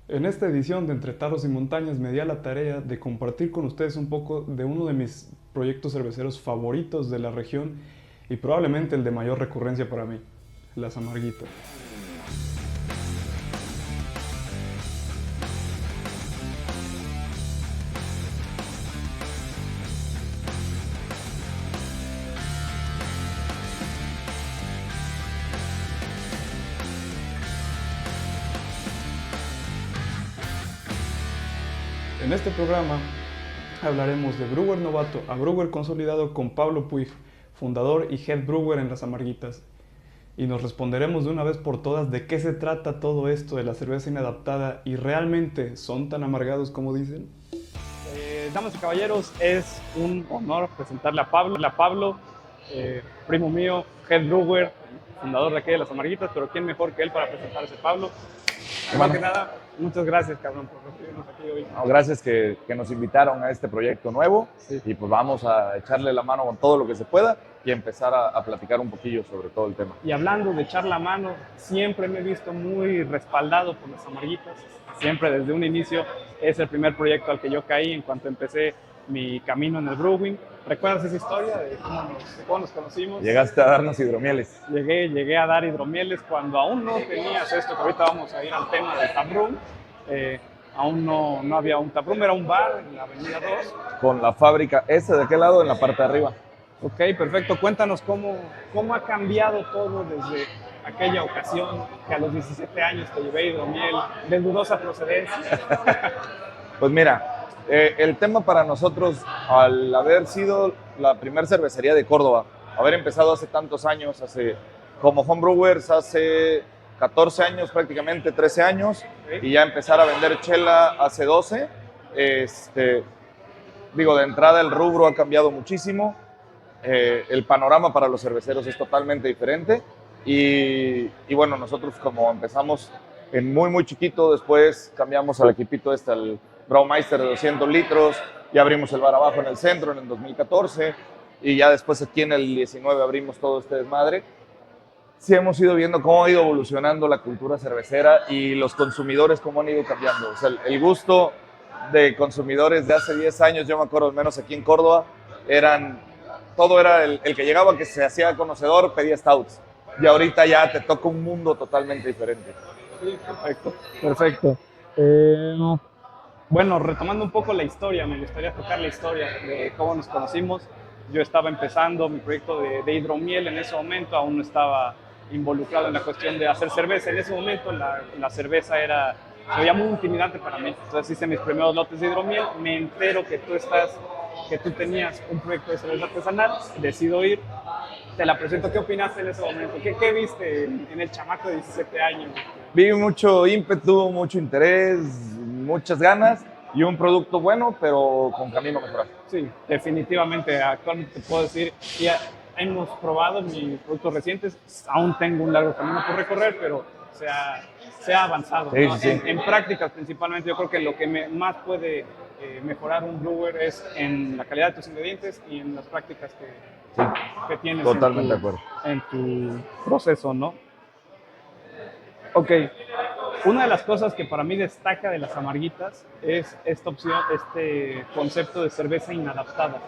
En esta edición de Entre Tarros y Montañas me di a la tarea de compartir con ustedes un poco de uno de mis proyectos cerveceros favoritos de la región y probablemente el de mayor recurrencia para mí, Las Amarguitas. En este programa hablaremos de brewer novato a brewer consolidado con Pablo Puig, fundador y head brewer en Las Amarguitas. Y nos responderemos de una vez por todas de qué se trata todo esto de la cerveza inadaptada y realmente son tan amargados como dicen. Damas y caballeros, es un honor presentarle a Pablo. Primo mío, head brewer, fundador de aquí de Las Amarguitas, pero quién mejor que él para presentarse, Pablo. Más que nada, muchas gracias, cabrón, por recibirnos aquí hoy. No, gracias que nos invitaron a este proyecto nuevo Sí. y pues vamos a echarle la mano con todo lo que se pueda y empezar a platicar un poquillo sobre todo el tema. Y hablando de echar la mano, siempre me he visto muy respaldado por Las Amarguitas. Siempre desde un inicio es el primer proyecto al que yo caí en cuanto empecé mi camino en el brewing. ¿Recuerdas esa historia de cómo nos conocimos? Llegaste a darnos hidromieles. Llegué a dar hidromieles cuando aún no tenías esto, que ahorita vamos a ir al tema del taproom. Aún no había un taproom, era un bar en la Avenida 2. Con la fábrica, ¿ese de qué lado? En la parte de arriba. Ok, perfecto. Cuéntanos cómo ha cambiado todo desde aquella ocasión que a los 17 años te llevé hidromiel de dudosa procedencia. Pues mira, el tema para nosotros, al haber sido la primer cervecería de Córdoba, haber empezado hace tantos años, como homebrewers hace 14 años prácticamente, 13 años, y ya empezar a vender chela hace 12, digo, de entrada el rubro ha cambiado muchísimo, el panorama para los cerveceros es totalmente diferente, y bueno, nosotros como empezamos en muy chiquito, después cambiamos al equipito al Braumeister de 200 litros, y abrimos el bar abajo en el centro en el 2014, y ya después aquí en el 19 abrimos todo este desmadre. Sí hemos ido viendo cómo ha ido evolucionando la cultura cervecera y los consumidores cómo han ido cambiando. O sea, el gusto de consumidores de hace 10 años, yo me acuerdo al menos aquí en Córdoba, todo era el que llegaba, que se hacía conocedor, pedía stouts. Y ahorita ya te toca un mundo totalmente diferente. Sí, perfecto. Bueno, retomando un poco la historia, me gustaría tocar la historia de cómo nos conocimos. Yo estaba empezando mi proyecto de hidromiel en ese momento, aún no estaba involucrado en la cuestión de hacer cerveza. En ese momento la cerveza se veía muy intimidante para mí. Entonces hice mis primeros lotes de hidromiel, me entero que tú tenías un proyecto de cerveza artesanal, decido ir, te la presento. ¿Qué opinaste en ese momento? ¿Qué viste en el chamaco de 17 años? Vi mucho ímpetu, mucho interés, muchas ganas y un producto bueno, pero con camino a mejorar. Sí, definitivamente. Actualmente te puedo decir, ya hemos probado mis productos recientes, aún tengo un largo camino por recorrer, pero se ha avanzado, Sí, ¿no? sí, sí. En prácticas principalmente, yo creo que lo que más puede mejorar un brewer es en la calidad de tus ingredientes y en las prácticas Sí, que tienes totalmente de acuerdo. en tu proceso, ¿no? Ok, una de las cosas que para mí destaca de Las Amarguitas es esta opción, este concepto de cerveza inadaptada.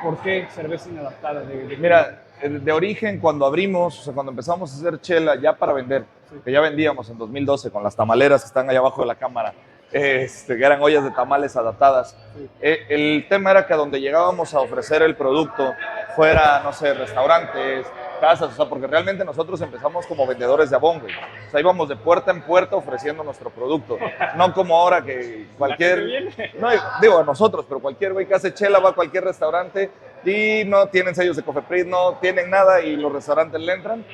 ¿Por qué cerveza inadaptada? Mira, de origen, cuando abrimos, o sea, cuando empezamos a hacer chela ya para vender, que ya vendíamos en 2012 con las tamaleras que están allá abajo de la cámara, que eran ollas de tamales adaptadas. El tema era que a donde llegábamos a ofrecer el producto fuera, no sé, restaurantes, casas, o sea, porque realmente nosotros empezamos como vendedores de Avon, güey. O sea, íbamos de puerta en puerta ofreciendo nuestro producto. No como ahora que cualquier... No, digo a nosotros, pero cualquier güey que hace chela va a cualquier restaurante y no tienen sellos de Cofepris, no tienen nada y los restaurantes le entran.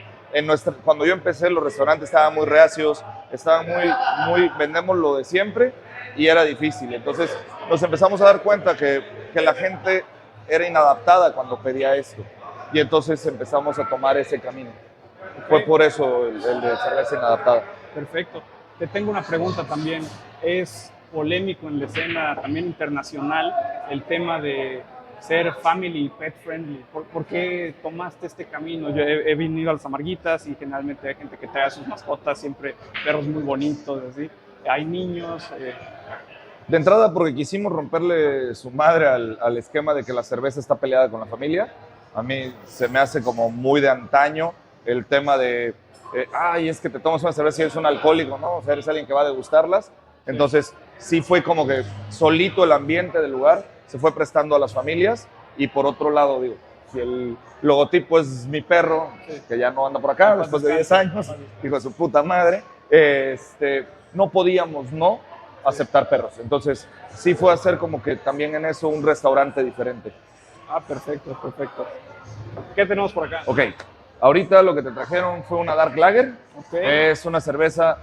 Cuando yo empecé, los restaurantes estaban muy reacios, estaban vendemos lo de siempre y era difícil. Entonces nos empezamos a dar cuenta que la gente era inadaptada cuando pedía esto. Y entonces empezamos a tomar ese camino. Fue por eso el de cerveza inadaptada. Perfecto. Te tengo una pregunta también. Es polémico en la escena también internacional el tema de ser family y pet friendly. ¿Por qué tomaste este camino? Yo he venido a Las Amarguitas y generalmente hay gente que trae a sus mascotas, siempre perros muy bonitos, así. hay niños. De entrada, porque quisimos romperle su madre al esquema de que la cerveza está peleada con la familia. A mí se me hace como muy de antaño el tema de, ay, es que te tomas una cerveza y eres un alcohólico, ¿no? O sea, eres alguien que va a degustarlas. Entonces, sí fue como que solito el ambiente del lugar se fue prestando a las familias. Y por otro lado, digo, si el logotipo es mi perro, que ya no anda por acá después de 10 años, hijo de su puta madre, no podíamos no aceptar perros. Entonces, sí fue hacer como que también en eso un restaurante diferente. Ah, perfecto, perfecto. ¿Qué tenemos por acá? Ok, ahorita lo que te trajeron fue una Dark Lager. Okay. Es una cerveza,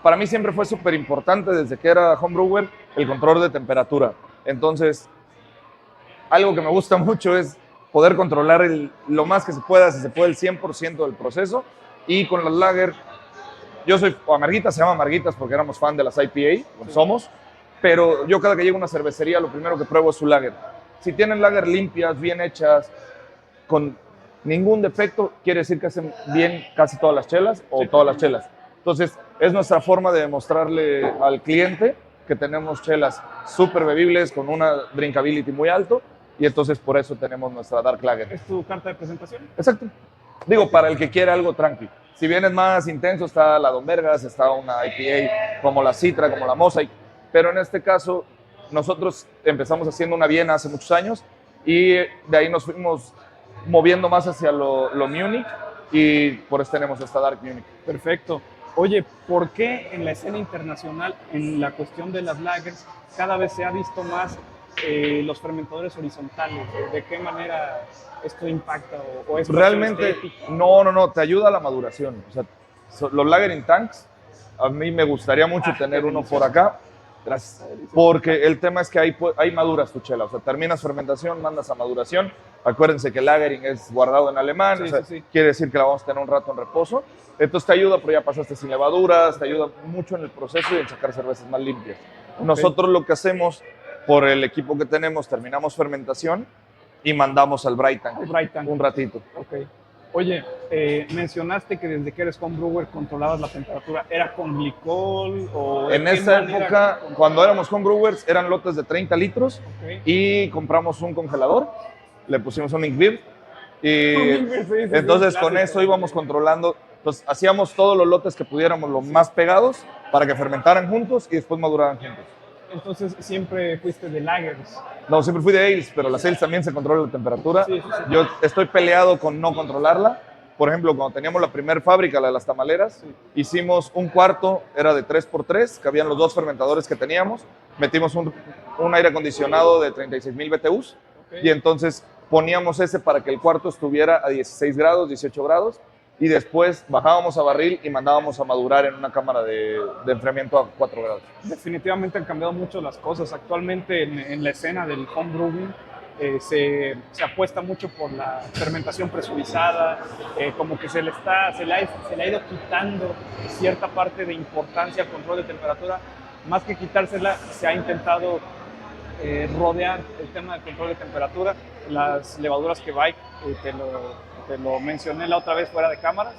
para mí siempre fue súper importante desde que era homebrewer el control de temperatura. Entonces, algo que me gusta mucho es poder controlar lo más que se pueda, si se puede, el 100% del proceso. Y con las lager, yo soy Amarguitas, se llama Amarguitas porque éramos fan de las IPA, somos, pero yo cada que llego a una cervecería lo primero que pruebo es su lager. Si tienen lager limpias, bien hechas, con ningún defecto, quiere decir que hacen bien casi todas las chelas o todas las chelas. Entonces, es nuestra forma de demostrarle al cliente que tenemos chelas súper bebibles con una drinkability muy alto y entonces por eso tenemos nuestra Dark Lager. ¿Es tu carta de presentación? Exacto. Digo, para el que quiera algo tranqui. Si bien es más intenso, está la Don Vergas, está una IPA como la Citra, como la Mosaic, pero en este caso nosotros empezamos haciendo una Viena hace muchos años y de ahí nos fuimos moviendo más hacia lo Munich y por eso tenemos esta Dark Munich. Perfecto. Oye, ¿por qué en la escena internacional, en la cuestión de las lagers, cada vez se ha visto más los fermentadores horizontales? ¿De qué manera esto impacta o es realmente no, te ayuda a la maduración. O sea, los lagering tanks, a mí me gustaría mucho tener uno por acá. Gracias. Porque el tema es que ahí maduras tu chela. O sea, terminas fermentación, mandas a maduración. Acuérdense que el lagering es guardado en alemán, quiere decir que la vamos a tener un rato en reposo. Entonces te ayuda, pero ya pasaste sin levaduras, te ayuda mucho en el proceso y en sacar cervezas más limpias. Nosotros lo que hacemos, por el equipo que tenemos, terminamos fermentación y mandamos al Bright Tank un ratito. Okay. Oye, mencionaste que desde que eres homebrewer controlabas la temperatura. ¿Era con glicol o...? En esa época, cuando éramos homebrewers, eran lotes de 30 litros y compramos un congelador, le pusimos un Inkbird y entonces con eso íbamos controlando. Entonces hacíamos todos los lotes que pudiéramos los más pegados para que fermentaran juntos y después maduraran juntos. Entonces siempre fuiste de lagers. No, siempre fui de ales, pero las ales también se controla la temperatura. Yo estoy peleado con no controlarla. Por ejemplo, cuando teníamos la primera fábrica, la de las tamaleras, hicimos un cuarto, era de 3x3, que habían los dos fermentadores que teníamos. Metimos un aire acondicionado de 36,000 BTUs y entonces poníamos ese para que el cuarto estuviera a 16 grados, 18 grados. Y después bajábamos a barril y mandábamos a madurar en una cámara de enfriamiento a 4 grados. Definitivamente han cambiado mucho las cosas. Actualmente en la escena del homebrewing se apuesta mucho por la fermentación presurizada, como que se le ha ido quitando cierta parte de importancia al control de temperatura. Más que quitársela, se ha intentado rodear el tema del control de temperatura. Las levaduras que Bike, te lo mencioné la otra vez fuera de cámaras,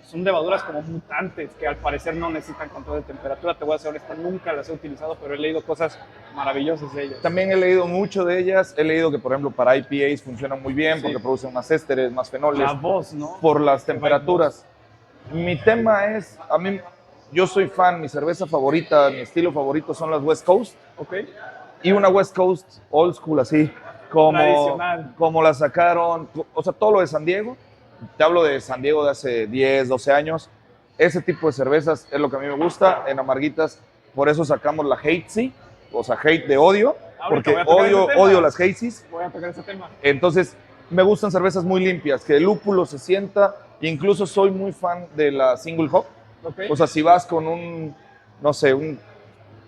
son levaduras como mutantes que al parecer no necesitan control de temperatura. Te voy a ser honesto, nunca las he utilizado, pero he leído cosas maravillosas de ellas. También he leído mucho de ellas. He leído que, por ejemplo, para IPAs funcionan muy bien porque producen más ésteres, más fenoles. La voz, ¿no? Por las temperaturas. Mi tema es, yo soy fan, mi cerveza favorita, mi estilo favorito son las West Coast. Y una West Coast old school así. Como la sacaron, o sea, todo lo de San Diego. Te hablo de San Diego de hace 10, 12 años. Ese tipo de cervezas es lo que a mí me gusta. En Amarguitas, por eso sacamos la Hazy, o sea, hate de odio, porque odio las Hazys. Voy a tocar ese tema. Entonces, me gustan cervezas muy limpias, que el lúpulo se sienta. Incluso soy muy fan de la single hop. O sea, si vas con un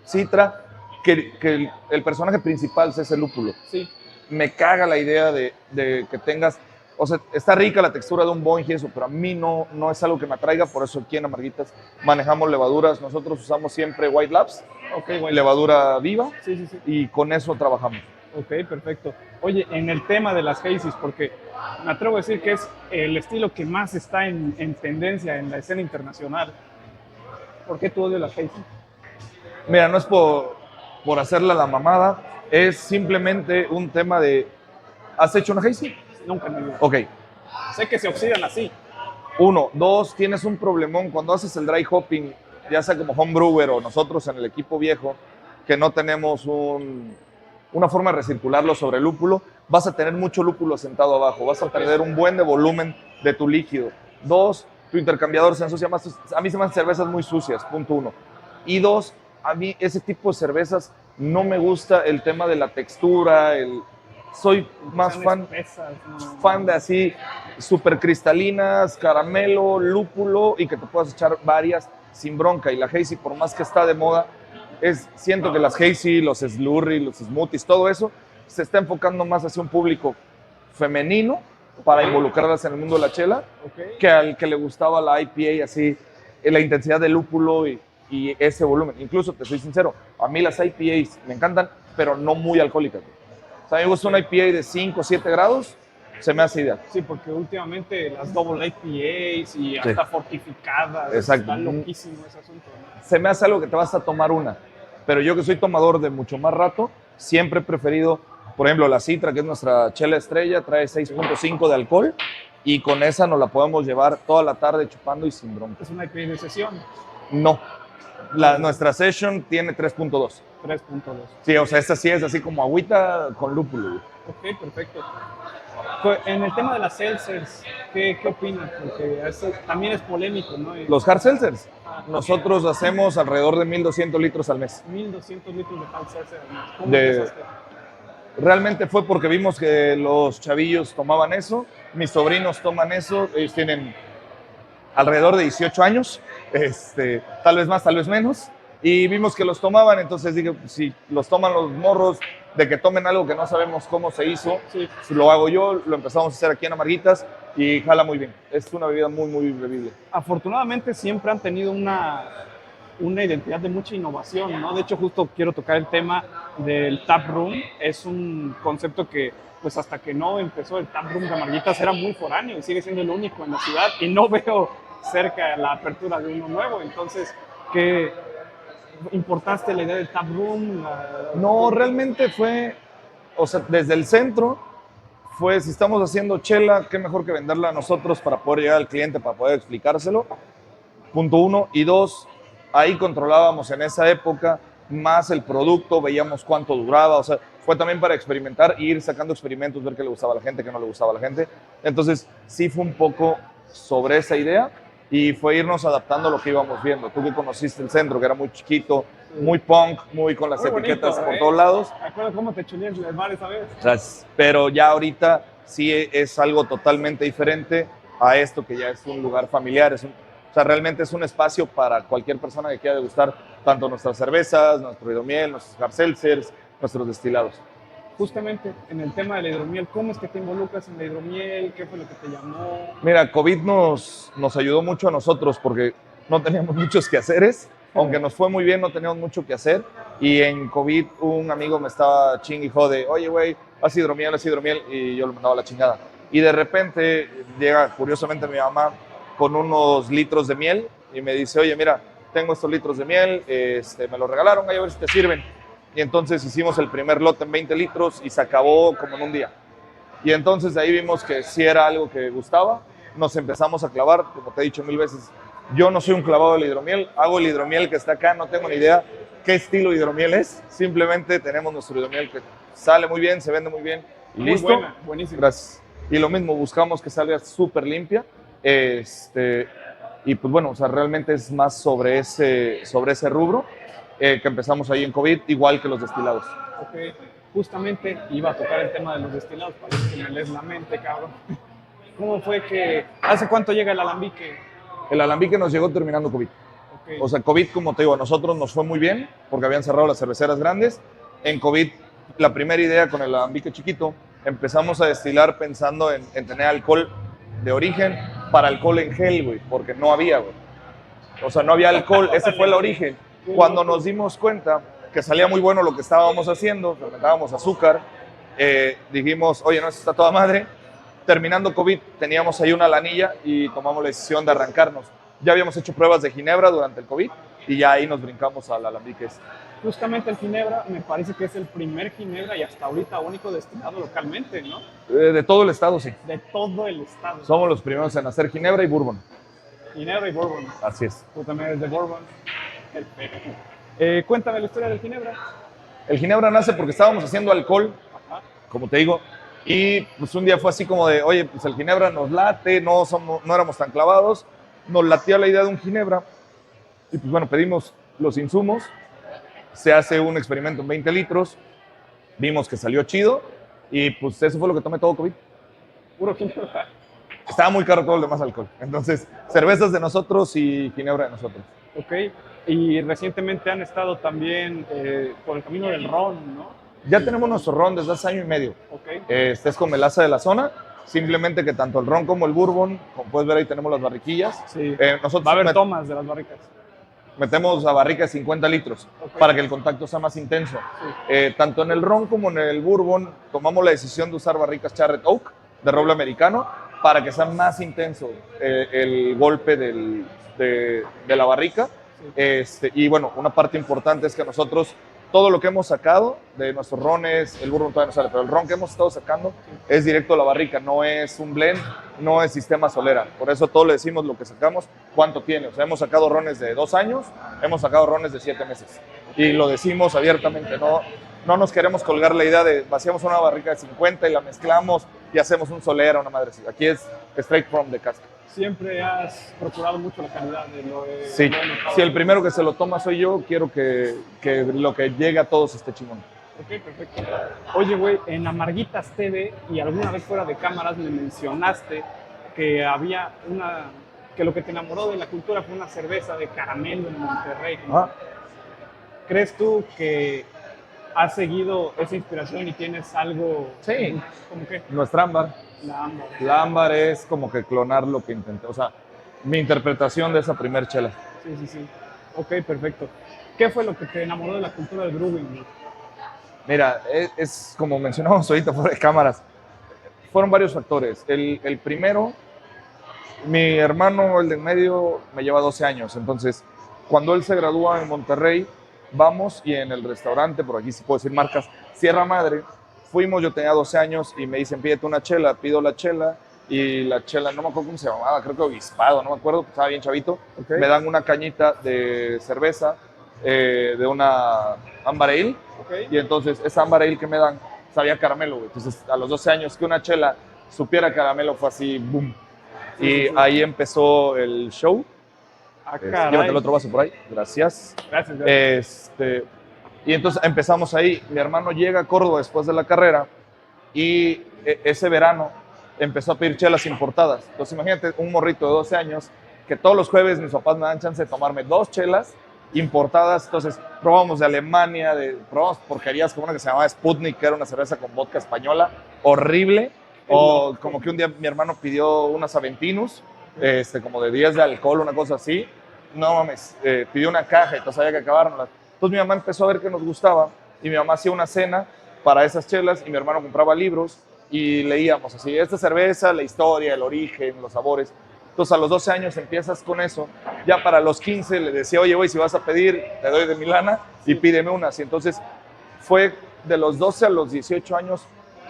Citra, que el personaje principal sea ese lúpulo. Sí. Me caga la idea de que tengas, o sea, está rica la textura de un Boing y eso, pero a mí no es algo que me atraiga, por eso aquí en Amarguitas manejamos levaduras. Nosotros usamos siempre White Labs, levadura viva, y con eso trabajamos. Ok, perfecto. Oye, en el tema de las Hazys, porque me atrevo a decir que es el estilo que más está en tendencia en la escena internacional. ¿Por qué tu odio a la Hazy? Mira, no es por hacerla la mamada, es simplemente un tema de... ¿Has hecho una Hazy? Nunca en mi vida. Ok. Sé que se oxidan así. 1, 2, tienes un problemón cuando haces el dry hopping, ya sea como homebrewer o nosotros en el equipo viejo, que no tenemos una forma de recircularlo sobre el lúpulo, vas a tener mucho lúpulo asentado abajo, vas a perder un buen de volumen de tu líquido. 2, tu intercambiador se ensucia más. A mí se me hacen cervezas muy sucias, punto 1. Y 2, a mí ese tipo de cervezas no me gusta el tema de la textura, soy más fan de así, súper cristalinas, caramelo, lúpulo y que te puedas echar varias sin bronca. Y la Hazy, por más que está de moda, siento que las Hazy, los Slurry, los Smoothies, todo eso se está enfocando más hacia un público femenino para involucrarlas en el mundo de la chela, que al que le gustaba la IPA, así, la intensidad del lúpulo y ese volumen. Incluso, te soy sincero, a mí las IPAs me encantan, pero no muy alcohólicas. O sea, a mí me gusta una IPA de 5 o 7 grados, se me hace ideal. Sí, porque últimamente las double IPAs y hasta fortificadas, exacto, está loquísimo ese asunto, ¿no? Se me hace algo que te vas a tomar una, pero yo que soy tomador de mucho más rato, siempre he preferido, por ejemplo, la Citra, que es nuestra chela estrella, trae 6.5 de alcohol y con esa nos la podemos llevar toda la tarde chupando y sin bronca. ¿Es una IPA de sesión? No, nuestra Session tiene 3.2. 3.2. Sí, o sea, esta sí es así como agüita con lúpulo. Ok, perfecto. En el tema de las seltzers, ¿qué opinas? Porque eso también es polémico, ¿no? Los hard seltzers, nosotros hacemos alrededor de 1,200 litros al mes. 1,200 litros de hard seltzer al mes. ¿Cómo empezaste? Realmente fue porque vimos que los chavillos tomaban eso, mis sobrinos toman eso, ellos tienen alrededor de 18 años, tal vez más, tal vez menos, y vimos que los tomaban, entonces dije, si los toman los morros, de que tomen algo que no sabemos cómo se hizo, sí. Si lo hago yo, lo empezamos a hacer aquí en Amarguitas y jala muy bien. Es una bebida muy, muy bebible. Afortunadamente siempre han tenido una identidad de mucha innovación, ¿no? De hecho, justo quiero tocar el tema del tap room. Es un concepto que, pues hasta que no empezó el tap room de Amarguitas, era muy foráneo y sigue siendo el único en la ciudad y no veo cerca la apertura de uno nuevo. Entonces, ¿qué importaste la idea del tap room? No, realmente fue, o sea, desde el centro fue, si estamos haciendo chela, qué mejor que venderla a nosotros para poder llegar al cliente, para poder explicárselo. Punto 1. Y 2, ahí controlábamos en esa época más el producto, veíamos cuánto duraba, o sea, fue también para experimentar e ir sacando experimentos, ver qué le gustaba a la gente, qué no le gustaba a la gente. Entonces, sí fue un poco sobre esa idea y fue irnos adaptando a lo que íbamos viendo. Tú que conociste el centro, que era muy chiquito, muy punk, muy con las etiquetas bonito, por todos lados. ¿Te acuerdas cómo te chuleé en el bar esa vez? Pero ya ahorita sí es algo totalmente diferente a esto, que ya es un lugar familiar, o sea, realmente es un espacio para cualquier persona que quiera degustar tanto nuestras cervezas, nuestro hidromiel, nuestros hard seltzers, nuestros destilados. Justamente en el tema de la hidromiel, ¿cómo es que te involucras en la hidromiel? ¿Qué fue lo que te llamó? Mira, COVID nos ayudó mucho a nosotros porque no teníamos muchos quehaceres. Aunque nos fue muy bien, no teníamos mucho que hacer. Y en COVID un amigo me estaba ching y jode, oye, güey, haz hidromiel, y yo lo mandaba a la chingada. Y de repente llega curiosamente mi mamá con unos litros de miel y me dice, oye, mira, tengo estos litros de miel, me los regalaron, a ver si te sirven. Y entonces hicimos el primer lote en 20 litros y se acabó como en un día. Y entonces de ahí vimos que sí era algo que gustaba, nos empezamos a clavar, como te he dicho 1000 veces, yo no soy un clavado del hidromiel, hago el hidromiel que está acá, no tengo ni idea qué estilo de hidromiel es, simplemente tenemos nuestro hidromiel que sale muy bien, se vende muy bien y muy listo. Buena, buenísimo. Gracias. Y lo mismo, buscamos que salga súper limpia, y pues bueno, o sea, realmente es más sobre ese rubro que empezamos ahí en COVID, igual que los destilados. Ok, justamente iba a tocar el tema de los destilados, parece que me lees la mente, cabrón. ¿Cómo fue que, hace cuánto llega el alambique? El alambique nos llegó terminando COVID. Okay. O sea, COVID, como te digo, a nosotros nos fue muy bien porque habían cerrado las cerveceras grandes. En COVID, la primera idea con el alambique chiquito, empezamos a destilar pensando en tener alcohol de origen para alcohol en gel, güey, porque no había, güey. O sea, no había alcohol, ese fue el origen. Cuando nos dimos cuenta que salía muy bueno lo que estábamos haciendo, fermentábamos azúcar, dijimos, oye, no, esto está toda madre. Terminando COVID, teníamos ahí una lanilla y tomamos la decisión de arrancarnos. Ya habíamos hecho pruebas de ginebra durante el COVID y ya ahí nos brincamos al alambique. Justamente el Ginebra me parece que es el primer Ginebra y hasta ahorita único destinado localmente, ¿no? De todo el estado, sí. De todo el estado. Somos los primeros en hacer Ginebra y Bourbon. Ginebra y Bourbon. Así es. Tú también eres de Bourbon. Perfecto. Cuéntame la historia del Ginebra. El Ginebra nace porque estábamos haciendo alcohol, Ajá. como te digo, y pues un día fue así como de, oye, pues el Ginebra nos late, no éramos tan clavados, nos latía la idea de un Ginebra, y pues bueno, pedimos los insumos, se hace un experimento en 20 litros, vimos que salió chido, y pues eso fue lo que tomé todo COVID. Puro Ginebra. Estaba muy caro todo el demás alcohol, entonces cervezas de nosotros y Ginebra de nosotros. Ok. Y recientemente han estado también por el camino del ron, ¿no? Ya tenemos nuestro ron desde hace año y medio. Ok. Este es con melaza de la zona, simplemente que tanto el ron como el bourbon, como puedes ver ahí tenemos las barriquillas. Sí. Nosotros Va a haber tomas de las barricas. metemos a barrica de 50 litros Ok. para que el contacto sea más intenso. Tanto en el ron como en el bourbon tomamos la decisión de usar barricas Charret Oak de roble americano para que sea más intenso el golpe de la barrica. Y bueno, una parte importante es que nosotros todo lo que hemos sacado de nuestros rones, el bourbon todavía no sale, pero el ron que hemos estado sacando es directo a la barrica, no es un blend, no es sistema solera. Por eso todo le decimos lo que sacamos, cuánto tiene. O sea, hemos sacado rones de 2 años, hemos sacado rones de 7 meses. Y lo decimos abiertamente, no nos queremos colgar la idea de vaciamos una barrica de 50 y la mezclamos y hacemos un solera, una madre así. Aquí es straight from the cask. Siempre has procurado mucho la calidad de lo de... Sí, si el primero que se lo toma soy yo, quiero que lo que llegue a todos esté chingón. Ok, perfecto. Oye, güey, en Amarguitas TV y alguna vez fuera de cámaras me mencionaste que había que lo que te enamoró de la cultura fue una cerveza de caramelo en Monterrey. Ah. ¿Crees tú que has seguido esa inspiración y tienes algo? Sí. ¿Cómo qué? Nuestra ámbar. La ámbar. La ámbar es como que clonar lo que intenté. O sea, mi interpretación de esa primer chela. Sí. Ok, perfecto. ¿Qué fue lo que te enamoró de la cultura del brewing? Mira, es como mencionamos ahorita fuera de cámaras. Fueron varios factores. El primero, mi hermano, el de en medio, me lleva 12 años. Entonces, cuando él se gradúa en Monterrey, vamos y en el restaurante, por aquí sí puedo decir marcas, Sierra Madre, fuimos, yo tenía 12 años y me dicen, pídete una chela, pido la chela y la chela, no me acuerdo cómo se llamaba, creo que Obispado, no me acuerdo, estaba bien chavito. Okay. Me dan una cañita de cerveza de una Amber Ale. Okay. Y entonces esa Amber Ale que me dan sabía caramelo, güey. Entonces a los 12 años que una chela supiera caramelo fue así, boom. Y ahí empezó el show. Llévate el otro vaso por ahí, gracias. Gracias. Y entonces empezamos ahí. Mi hermano llega a Córdoba después de la carrera y ese verano empezó a pedir chelas importadas. Entonces imagínate un morrito de 12 años que todos los jueves mis papás me dan chance de tomarme 2 chelas importadas. Entonces probamos de Alemania, probamos porquerías como una que se llamaba Sputnik, que era una cerveza con vodka española, horrible. O como que un día mi hermano pidió unas Aventinus, como de 10 de alcohol, una cosa así. No mames, pidió una caja y entonces había que acabárnoslas. Entonces mi mamá empezó a ver que nos gustaba y mi mamá hacía una cena para esas chelas y mi hermano compraba libros y leíamos así, esta cerveza, la historia, el origen, los sabores. Entonces a los 12 años empiezas con eso. Ya para los 15 le decía, oye, güey, si vas a pedir, te doy de mi lana y pídeme unas. Y entonces fue de los 12 a los 18 años,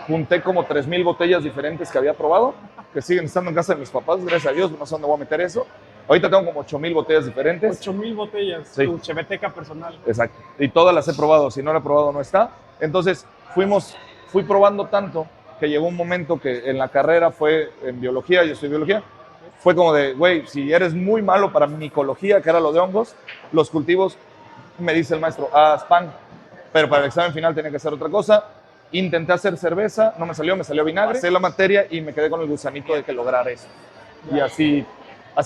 junté como 3,000 botellas diferentes que había probado, que siguen estando en casa de mis papás, gracias a Dios, no sé dónde voy a meter eso. Ahorita tengo como 8,000 botellas diferentes. 8,000 botellas, sí. Tu cheveteca personal. Exacto. Y todas las he probado, si no la he probado no está. Entonces fui probando tanto que llegó un momento que en la carrera fue en biología, yo estudié biología, fue como de, güey, si eres muy malo para micología, que era lo de hongos, los cultivos, me dice el maestro, haz pan. Pero para el examen final tenía que hacer otra cosa. Intenté hacer cerveza, no me salió vinagre. Pasé la materia y me quedé con el gusanito de que lograra eso. Y así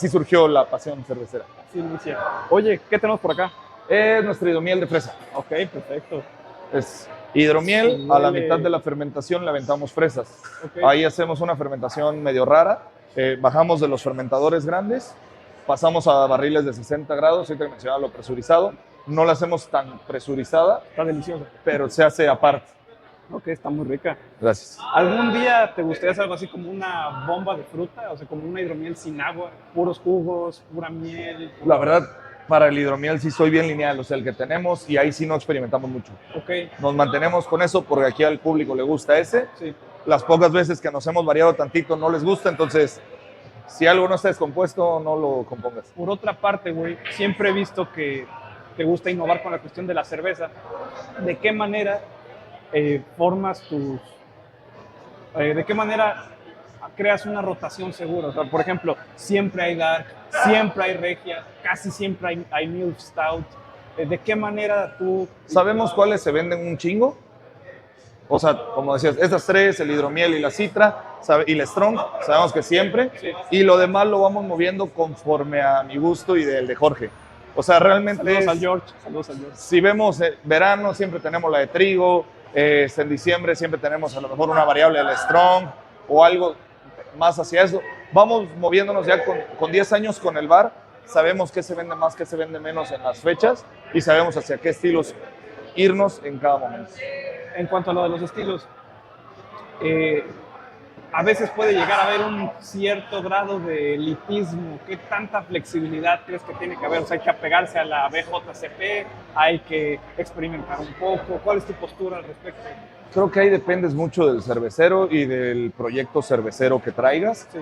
surgió la pasión cervecera. Sí, inicia. Oye, ¿qué tenemos por acá? Es nuestro hidromiel de fresa. Ok, perfecto. Es hidromiel, sí, a la mitad de la fermentación le aventamos fresas. Okay. Ahí hacemos una fermentación medio rara. Bajamos de los fermentadores grandes, pasamos a barriles de 60 grados, ahorita que mencionaba lo presurizado. No la hacemos tan presurizada. Está deliciosa. Pero se hace aparte. Ok, está muy rica. Gracias. ¿Algún día te gustaría hacer algo así como una bomba de fruta? O sea, como una hidromiel sin agua, puros jugos, pura miel. La verdad, Para el hidromiel sí soy bien lineal, o sea, el que tenemos, y ahí sí no experimentamos mucho. Ok. Nos mantenemos con eso porque aquí al público le gusta ese. Sí. Las pocas veces que nos hemos variado tantito no les gusta, entonces si algo no está descompuesto, no lo compongas. Por otra parte, güey, siempre he visto que te gusta innovar con la cuestión de la cerveza. ¿De qué manera formas tus... ¿de qué manera creas una rotación segura? O sea, por ejemplo, siempre hay dark, siempre hay regia, casi siempre hay milk stout. ¿De qué manera tú...? ¿Sabemos cuáles se venden un chingo? O sea, como decías, estas tres, el hidromiel y la citra, y la strong, sabemos que siempre. Sí. Y lo demás lo vamos moviendo conforme a mi gusto y del de Jorge. O sea, realmente Saludos al George. Saludos al George. Si vemos verano, siempre tenemos la de trigo. En diciembre siempre tenemos a lo mejor una variable de la strong o algo más hacia eso. Vamos moviéndonos ya con 10 años con el bar. Sabemos qué se vende más, qué se vende menos en las fechas y sabemos hacia qué estilos irnos en cada momento. En cuanto a lo de los estilos, a veces puede llegar a haber un cierto grado de elitismo. ¿Qué tanta flexibilidad crees que tiene que haber? O sea, hay que apegarse a la BJCP, hay que experimentar un poco. ¿Cuál es tu postura al respecto? Creo que ahí dependes mucho del cervecero y del proyecto cervecero que traigas. Sí.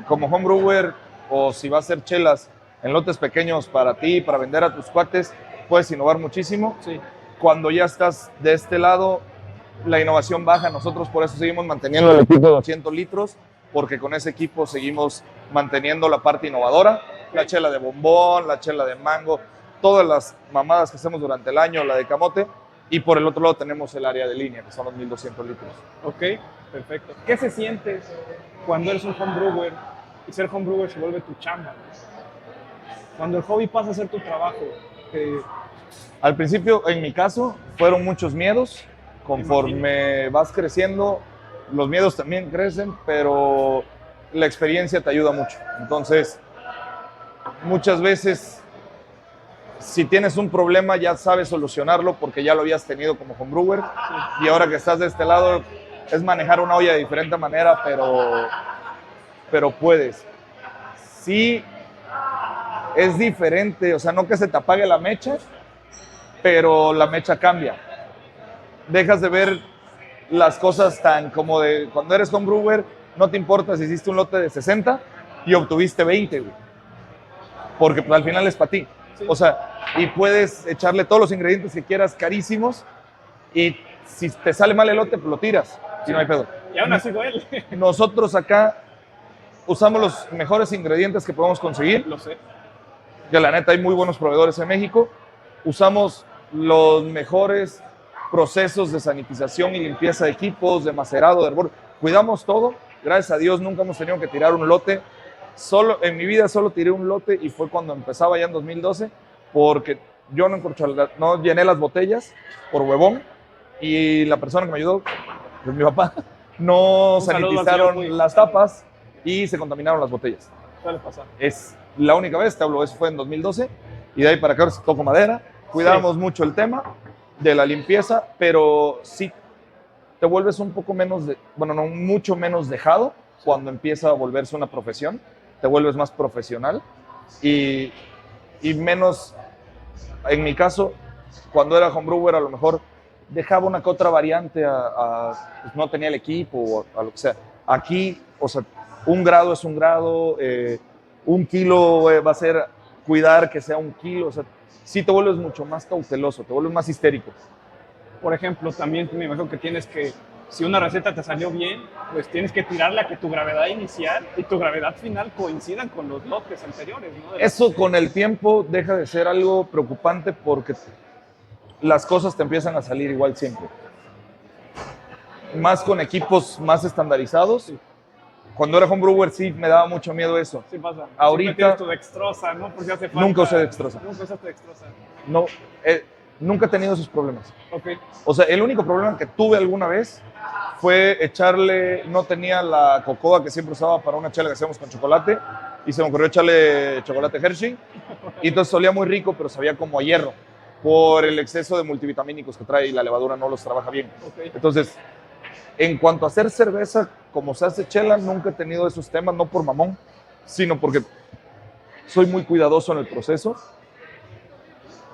Como homebrewer o si vas a hacer chelas en lotes pequeños para ti, para vender a tus cuates, puedes innovar muchísimo. Sí. Cuando ya estás de este lado, la innovación baja. Nosotros por eso seguimos manteniendo el equipo de 200 litros, porque con ese equipo seguimos manteniendo la parte innovadora, la chela de bombón, la chela de mango, todas las mamadas que hacemos durante el año, la de camote, y por el otro lado tenemos el área de línea, que son los 1200 litros. Ok, perfecto. ¿Qué se siente cuando eres un homebrewer y ser homebrewer se vuelve tu chamba? Cuando el hobby pasa a ser tu trabajo. Al principio, en mi caso, fueron muchos miedos. Conforme vas creciendo, los miedos también crecen, pero la experiencia te ayuda mucho. Entonces, muchas veces, si tienes un problema, ya sabes solucionarlo porque ya lo habías tenido como homebrewer. Y ahora que estás de este lado, es manejar una olla de diferente manera, pero puedes. Sí, es diferente, o sea, no que se te apague la mecha, pero la mecha cambia. Dejas de ver las cosas tan como de cuando eres homebrewer, no te importa si hiciste un lote de 60 y obtuviste 20, güey. Porque pues, al final es para ti. Sí. O sea, y puedes echarle todos los ingredientes que quieras carísimos y si te sale mal el lote, pues lo tiras. Si no hay pedo. Y aún así duele. Nosotros acá usamos los mejores ingredientes que podemos conseguir. Lo sé. Que la neta hay muy buenos proveedores en México. Usamos los mejores procesos de sanitización y limpieza de equipos, de macerado, de hervor. Cuidamos todo. Gracias a Dios nunca hemos tenido que tirar un lote. En mi vida solo tiré un lote y fue cuando empezaba ya en 2012 porque yo no llené las botellas por huevón y la persona que me ayudó, pues mi papá, no sanitizaron las tapas y se contaminaron las botellas. Suele pasar. Es la única vez, te hablo, eso fue en 2012 y de ahí para acá toco madera. Cuidamos mucho el tema de la limpieza, pero sí te vuelves un poco menos, no mucho menos dejado cuando empieza a volverse una profesión. Te vuelves más profesional y menos, en mi caso, cuando era homebrewer a lo mejor dejaba una que otra variante pues no tenía el equipo o a lo que sea. Aquí, o sea, 1 grado es 1 grado, 1 kilo va a ser cuidar que sea 1 kilo, o sea, sí te vuelves mucho más cauteloso, te vuelves más histérico. Por ejemplo, también me imagino que tienes que, si una receta te salió bien, pues tienes que tirarla a que tu gravedad inicial y tu gravedad final coincidan con los lotes anteriores, ¿no? Eso con el tiempo deja de ser algo preocupante porque las cosas te empiezan a salir igual siempre. Más con equipos más estandarizados. Sí. Cuando era homebrewer sí me daba mucho miedo eso. Sí pasa. Ahorita tienes tu dextrosa, ¿no? Porque hace falta. Nunca usé dextrosa. Nunca usaste dextrosa. No, nunca he tenido esos problemas. Okay. O sea, el único problema que tuve alguna vez fue echarle, no tenía la cocoa que siempre usaba para una chela que hacíamos con chocolate y se me ocurrió echarle chocolate Hershey y entonces olía muy rico pero sabía como a hierro por el exceso de multivitamínicos que trae y la levadura no los trabaja bien. Okay. Entonces, en cuanto a hacer cerveza, como se hace chela, nunca he tenido esos temas, no por mamón, sino porque soy muy cuidadoso en el proceso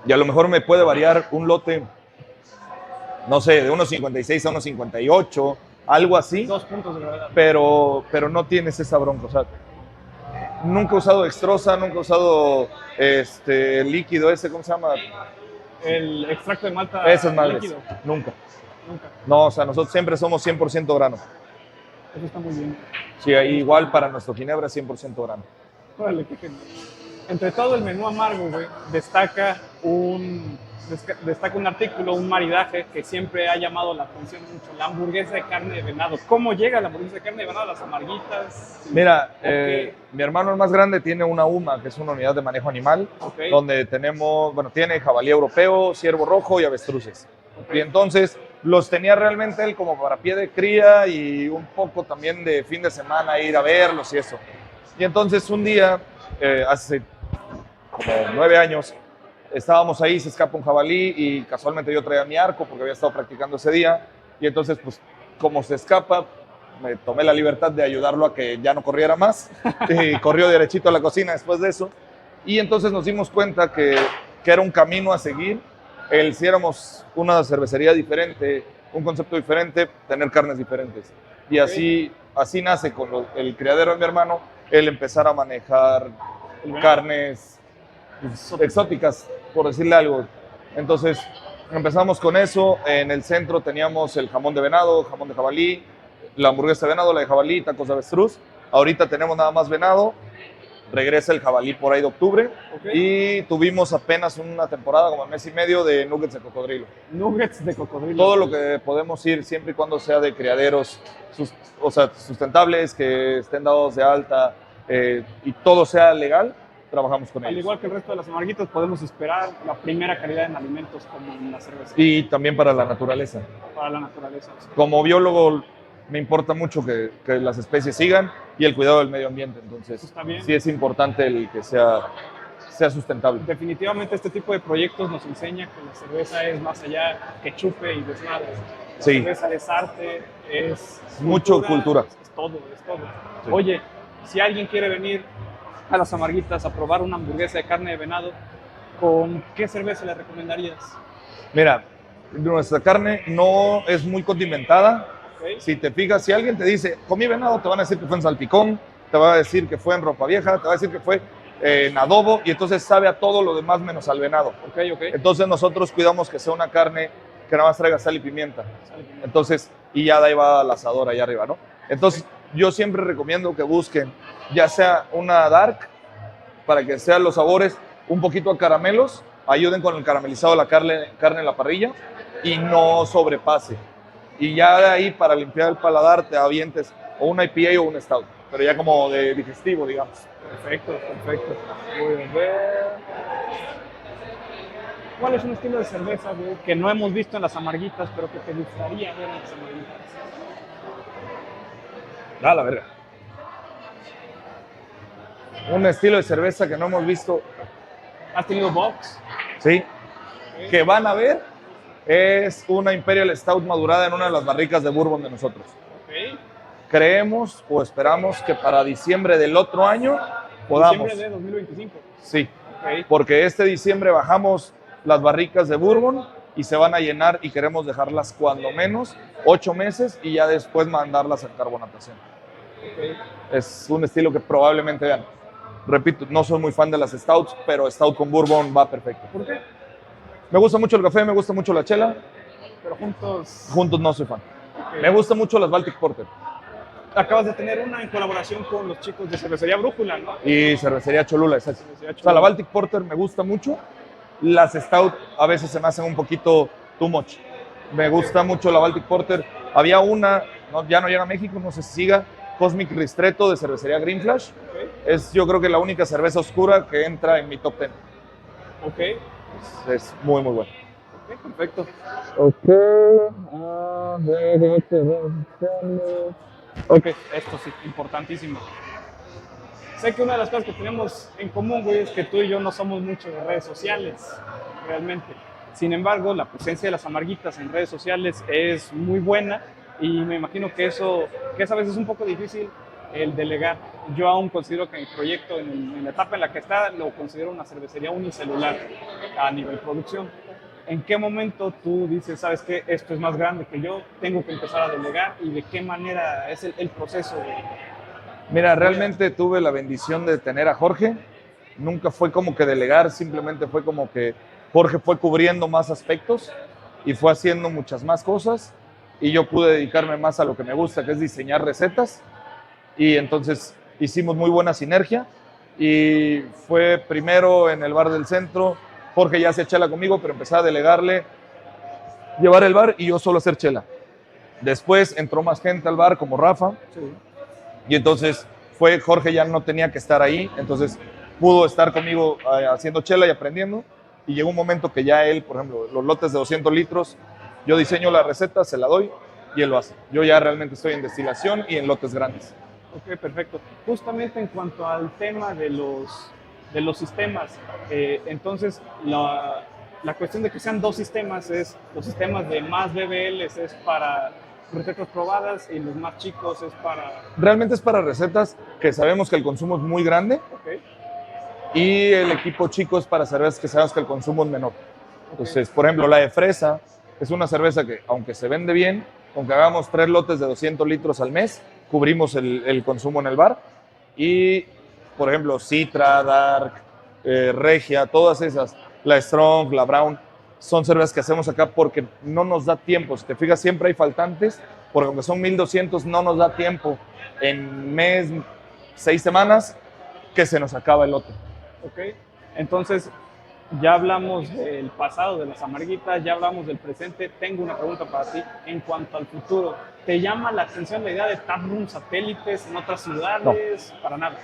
y a lo mejor me puede variar un lote, no sé, de 1.56 a 1.58, algo así. 2 puntos de gravedad. Pero no tienes esa bronca. O sea, nunca he usado extrosa, nunca he usado líquido ese, ¿cómo se llama? El extracto de malta Esas madres, líquido. nunca. Nunca. No, o sea, nosotros siempre somos 100% grano. Eso está muy bien. Sí, ahí igual para nuestro ginebra 100% grano. Órale, qué genial. Entre todo el menú amargo, güey, destaca un artículo, un maridaje que siempre ha llamado la atención mucho, la hamburguesa de carne de venado. ¿Cómo llega la hamburguesa de carne de venado a las amarguitas? Mira, Okay. mi hermano el más grande tiene una UMA, que es una unidad de manejo animal, Okay. donde tenemos, bueno, tiene jabalí europeo, ciervo rojo y avestruces. Okay. Y entonces los tenía realmente él como para pie de cría y un poco también de fin de semana ir a verlos y eso. Y entonces un día, hace como 9 años, estábamos ahí, se escapa un jabalí y casualmente yo traía mi arco porque había estado practicando ese día. Y entonces, pues, como se escapa, me tomé la libertad de ayudarlo a que ya no corriera más. Y corrió derechito a la cocina después de eso. Y entonces nos dimos cuenta que era un camino a seguir. El si hiciéramos una cervecería diferente, un concepto diferente, tener carnes diferentes. Y así nace con el criadero de mi hermano, el empezar a manejar carnes exóticas, por decirle algo. Entonces empezamos con eso. En el centro teníamos el jamón de venado, jamón de jabalí, la hamburguesa de venado, la de jabalí, tacos de avestruz. Ahorita tenemos nada más venado. Regresa el jabalí por ahí de octubre. Y tuvimos apenas una temporada, como un mes y medio, de nuggets de cocodrilo. Nuggets de cocodrilo. Todo lo que podemos ir, siempre y cuando sea de criaderos sustentables, que estén dados de alta y todo sea legal, trabajamos con ellos. Al igual que el resto de las amarguitas, podemos esperar la primera calidad en alimentos como en la cerveza. Y también para la naturaleza. Para la naturaleza. Como biólogo, me importa mucho que las especies sigan y el cuidado del medio ambiente. Entonces, sí es importante el que sea sustentable. Definitivamente este tipo de proyectos nos enseña que la cerveza es más allá que chupe y desmadre. La Sí. cerveza es arte, es mucho cultura. Es todo, es todo. Sí. Oye, si alguien quiere venir a las amarguitas a probar una hamburguesa de carne de venado, ¿con qué cerveza le recomendarías? Mira, nuestra carne no es muy condimentada. Si te fijas, si alguien te dice, comí venado, te van a decir que fue en salpicón, te va a decir que fue en ropa vieja, te va a decir que fue en adobo, y entonces sabe a todo lo demás menos al venado. Entonces nosotros cuidamos que sea una carne que nada más traiga sal y pimienta. Entonces, y ya de ahí va al asador allá arriba, ¿no? Entonces, yo siempre recomiendo que busquen ya sea una dark, para que sean los sabores un poquito a caramelos, ayuden con el caramelizado de la carne en la parrilla y no sobrepase. Y ya de ahí, para limpiar el paladar, te avientes o una IPA o un stout, pero ya como de digestivo, digamos. Perfecto, perfecto. Voy a ver. ¿Cuál es un estilo de cerveza, güey, que no hemos visto en las amarguitas, pero que te gustaría ver en las amarguitas? Ah, la verga. Un estilo de cerveza que no hemos visto. ¿Has tenido box? Sí. Que van a ver es una Imperial Stout madurada en una de las barricas de bourbon de nosotros. Creemos o esperamos que para diciembre del otro año podamos. Diciembre de 2025. Sí. Porque este diciembre bajamos las barricas de bourbon y se van a llenar y queremos dejarlas cuando menos 8 meses y ya después mandarlas en carbonatación. Es un estilo que probablemente vean. Repito, no soy muy fan de las stouts, pero stout con bourbon va perfecto. ¿Por qué? Me gusta mucho el café, me gusta mucho la chela. Pero juntos... Juntos no soy fan. Me gusta mucho las Baltic Porter. Acabas de tener una en colaboración con los chicos de Cervecería Brújula, ¿no? Y Cervecería Cholula, exacto. O sea, la Baltic Porter me gusta mucho. Las stout a veces se me hacen un poquito too much. Me gusta mucho la Baltic Porter. Había una, ya no llega a México, no sé si siga, Cosmic Ristretto de Cervecería Green Flash. Es yo creo que la única cerveza oscura que entra en mi top 10. Es muy, muy bueno. Perfecto. Esto sí, importantísimo. Sé que una de las cosas que tenemos en común, güey, es que tú y yo no somos mucho de redes sociales, realmente. Sin embargo, la presencia de las amarguitas en redes sociales es muy buena y me imagino que eso a veces es un poco difícil el delegar. Yo aún considero que mi proyecto, en la etapa en la que está, lo considero una cervecería unicelular a nivel producción. ¿En qué momento tú dices, sabes qué, esto es más grande que yo, tengo que empezar a delegar, y de qué manera es el proceso de... Mira, realmente tuve la bendición de tener a Jorge. Nunca fue como que delegar, simplemente fue como que Jorge fue cubriendo más aspectos y fue haciendo muchas más cosas, y yo pude dedicarme más a lo que me gusta, que es diseñar recetas, y entonces hicimos muy buena sinergia, y fue primero en el bar del centro. Jorge ya hacía chela conmigo, pero empecé a delegarle llevar el bar y yo solo hacer chela. Después entró más gente al bar, como Rafa, Sí. y entonces Jorge ya no tenía que estar ahí, entonces pudo estar conmigo haciendo chela y aprendiendo, y llegó un momento que ya él, por ejemplo, los lotes de 200 litros, yo diseño la receta, se la doy y él lo hace. Yo ya realmente estoy en destilación y en lotes grandes. Ok, perfecto. Justamente en cuanto al tema de los sistemas, entonces la cuestión de que sean dos sistemas es, los sistemas de más BBLs es para recetas probadas y los más chicos es para... Realmente es para recetas que sabemos que el consumo es muy grande, Ok, y el equipo chico es para cervezas que sabemos que el consumo es menor. Entonces, por ejemplo, la de fresa es una cerveza que, aunque se vende bien, aunque hagamos 3 lotes de 200 litros al mes, cubrimos el consumo en el bar. Y, por ejemplo, Citra, Dark, Regia, todas esas, la Strong, la Brown, son cervezas que hacemos acá porque no nos da tiempo. Si te fijas, siempre hay faltantes, porque aunque son 1200, no nos da tiempo en mes, 6 semanas, que se nos acaba el lote. ok. Entonces, ya hablamos del pasado, de las amarguitas, ya hablamos del presente. Tengo una pregunta para ti en cuanto al futuro. ¿Te llama la atención la idea de taproom satélites en otras ciudades? No. Para nada.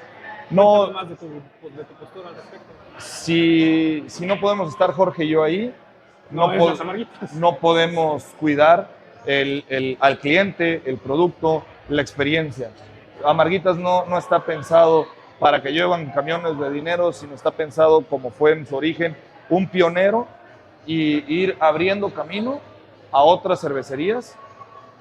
No. Cuéntame más de tu postura al respecto. Si no podemos estar Jorge y yo ahí, no podemos cuidar al cliente, el producto, la experiencia. Amarguitas no está pensado para que lleven camiones de dinero, sino está pensado como fue en su origen, un pionero, y ir abriendo camino a otras cervecerías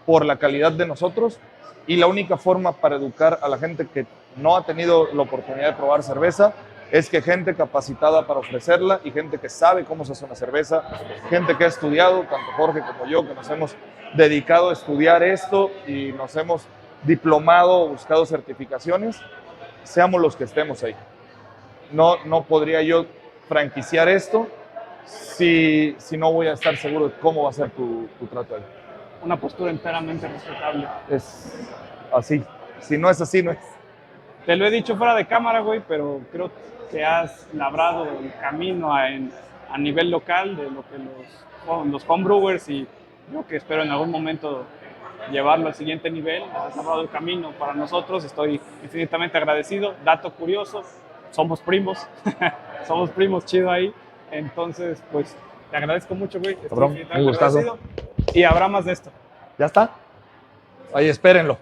por la calidad de nosotros. Y la única forma para educar a la gente que no ha tenido la oportunidad de probar cerveza es que gente capacitada para ofrecerla, y gente que sabe cómo se hace una cerveza, gente que ha estudiado, tanto Jorge como yo, que nos hemos dedicado a estudiar esto y nos hemos diplomado, buscado certificaciones, seamos los que estemos ahí. No podría yo franquiciar esto si no voy a estar seguro de cómo va a ser tu trato ahí. Una postura enteramente respetable. Es así. Si no es así, no es. Te lo he dicho fuera de cámara, güey, pero creo que has labrado el camino a nivel local de lo que los homebrewers, y yo que espero en algún momento llevarlo al siguiente nivel. Has labrado el camino para nosotros, estoy infinitamente agradecido. Dato curioso, somos primos, somos primos, chido ahí. Entonces, pues, te agradezco mucho, güey. Estoy Cabrón, un gustazo. agradecido. Y habrá más de esto. ¿Ya está? Ahí espérenlo.